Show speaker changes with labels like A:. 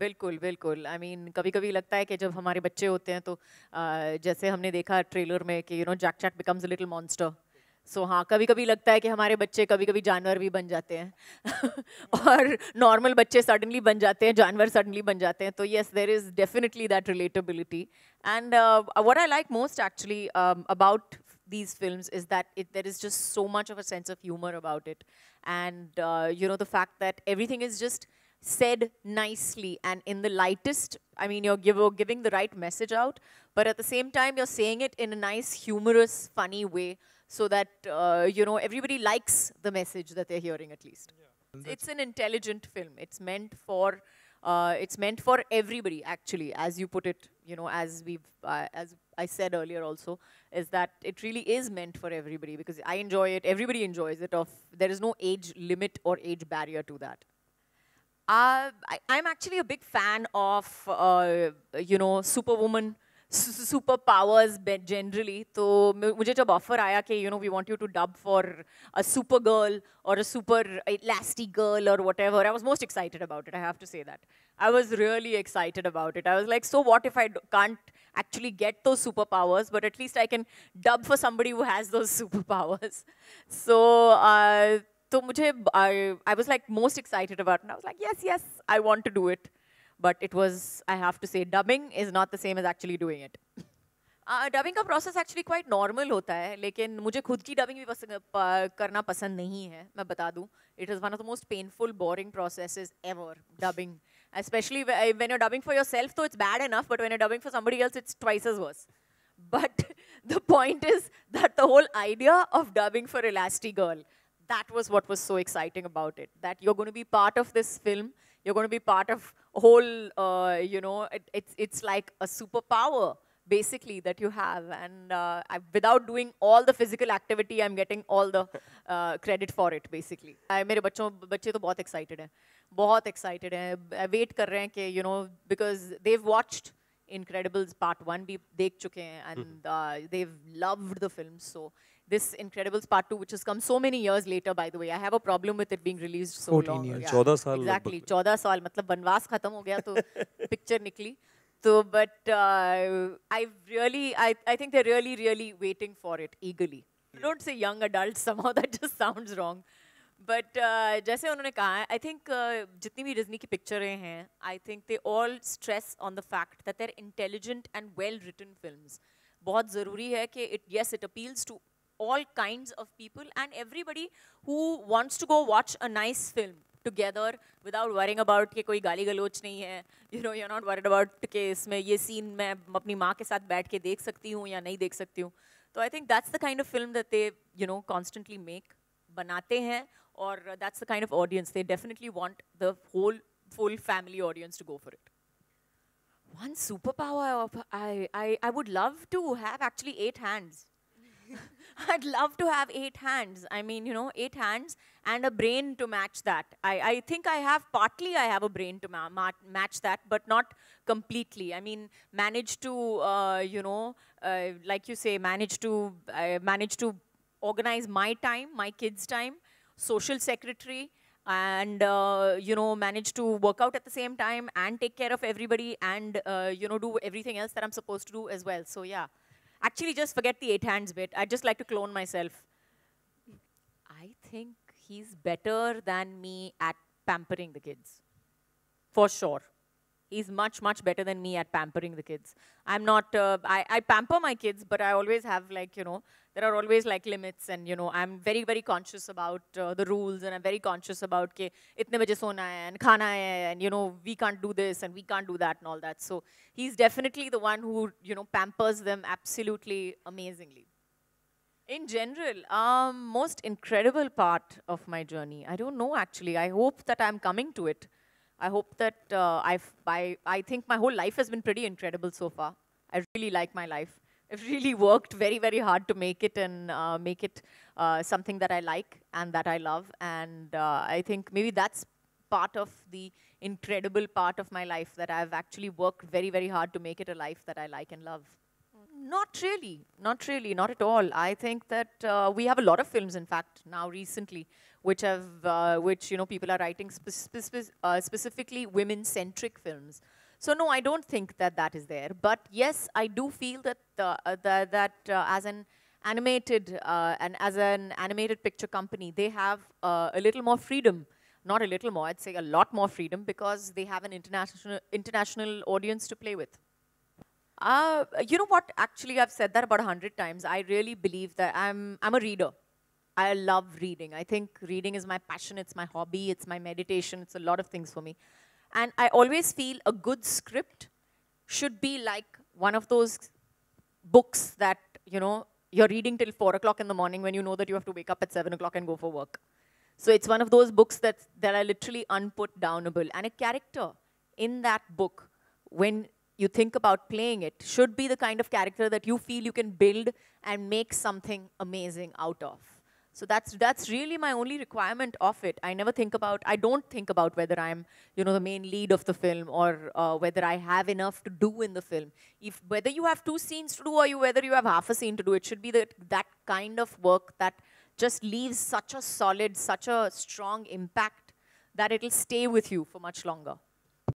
A: बिल्कुल, बिल्कुल। I mean कभी-कभी लगता है कि जब हमारे बच्चे होते हैं तो जैसे हमने देखा ट्रेलर में कि Jack Chak becomes a little monster. So हाँ, कभी-कभी लगता है कि हमारे बच्चे कभी-कभी जानवर भी बन जाते हैं। और नॉर्मल बच्चे सडनली बन जाते हैं, जानवर सडनली बन जाते हैं। तो yes, there is definitely that relatability. And what I like most actually about these films is that there is just so much of a sense of humor about it. And the fact that everything is just said nicely and in the lightest. I mean, you're giving the right message out, but at the same time you're saying it in a nice, humorous, funny way, so that everybody likes the message that they're hearing at least. It's an intelligent film. It's meant for everybody, actually, as you put it. As I said earlier also, is that it really is meant for everybody, because I enjoy it. Everybody enjoys it. There is no age limit or age barrier to that. I'm actually a big fan of, Superwoman, superpowers generally. So, मुझे जब offer आया कि we want you to dub for a Supergirl or a Super Elastigirl or whatever, I was most excited about it. I have to say that. I was really excited about it. I was like, so what if I can't actually get those superpowers, but at least I can dub for somebody who has those superpowers. So. So I was like most excited about it. And I was like, yes, I want to do it. But it was, I have to say, dubbing is not the same as actually doing it. Dubbing का process actually quite normal होता है, लेकिन मुझे खुद की dubbing भी करना पसंद नहीं है, मैं बता दूं. It is one of the most painful boring processes ever, dubbing. Especially when you're dubbing for yourself, though it's bad enough, but when you're dubbing for somebody else, it's twice as worse. But the point is that the whole idea of dubbing for Elastigirl, that was what was so exciting about it. That you're going to be part of this film, you're going to be part of a whole, it's like a superpower, basically, that you have. And without doing all the physical activity, I'm getting all the credit for it, basically. मेरे बच्चे तो बहुत excited हैं, बहुत excited हैं, wait कर रहे हैं कि, because they've watched Incredibles Part 1 भी देख चुके हैं, and they've loved the film. So this Incredibles Part 2, which has come so many years later, by the way, I have a problem with it being released so
B: 14
A: long.
B: years.
A: Yeah,
C: 14 साल
A: exactly,
C: लगभग।
A: 14 साल, मतलब वनवास खत्म हो गया तो picture निकली. So, but I think they're really, really waiting for it eagerly. Don't say young adults, somehow that just sounds wrong. But जैसे उन्होंने कहा है, I think जितनी भी डिज्नी की पिक्चरें हैं, I think they all stress on the fact that they're intelligent and well-written films. बहुत ज़रूरी है कि yes, it appeals to all kinds of people and everybody who wants to go watch a nice film together without worrying about कि कोई गाली गलोच नहीं है. You're not worried about कि इसमें ये scene मैं अपनी माँ के साथ बैठ के देख सकती हूँ या नहीं देख सकती हूँ. So I think that's the kind of film that they, constantly make, बनाते हैं, or that's the kind of audience. They definitely want the whole full family audience to go for it. One superpower I would love to have actually 8 hands. I'd love to have 8 hands. I mean, 8 hands and a brain to match that. I think I have a brain to match that, but not completely. I mean, manage to, like you say, manage to organize my time, my kids' time, social secretary, and, manage to work out at the same time and take care of everybody and, do everything else that I'm supposed to do as well. So, yeah. Actually, just forget the 8 hands bit. I'd just like to clone myself. I think he's better than me at pampering the kids. For sure. He's much, much better than me at pampering the kids. I'm not, I pamper my kids, but I always have there are always limits, and I'm very, very conscious about the rules, and I'm very conscious about ke itne baje sona hai and khana hai, and we can't do this and we can't do that and all that. So he's definitely the one who pampers them absolutely amazingly. In general, most incredible part of my journey, I don't know actually. I hope that I'm coming to it. I hope that I think my whole life has been pretty incredible so far. I really like my life. I've really worked very, very hard to make it and make it something that I like and that I love. And I think maybe that's part of the incredible part of my life, that I've actually worked very, very hard to make it a life that I like and love. Not really, not really, not at all. I think that we have a lot of films, in fact, now recently, which people are writing specifically women-centric films. So no, I don't think that that is there. But yes, I do feel that as an animated picture company, they have a little more freedom. Not a little more, I'd say a lot more freedom, because they have an international audience to play with. You know what? Actually, I've said that about 100 times. I really believe that I'm a reader. I love reading. I think reading is my passion. It's my hobby. It's my meditation. It's a lot of things for me. And I always feel a good script should be like one of those books that, you're reading till 4 o'clock in the morning when you know that you have to wake up at 7 o'clock and go for work. So it's one of those books that are literally unputdownable. And a character in that book, when you think about playing it, should be the kind of character that you feel you can build and make something amazing out of. So that's really my only requirement of it. I don't think about whether I'm, the main lead of the film, or whether I have enough to do in the film. Whether you have 2 scenes to do, or whether you have half a scene to do, it should be that kind of work that just leaves such a solid, such a strong impact that it'll stay with you for much longer.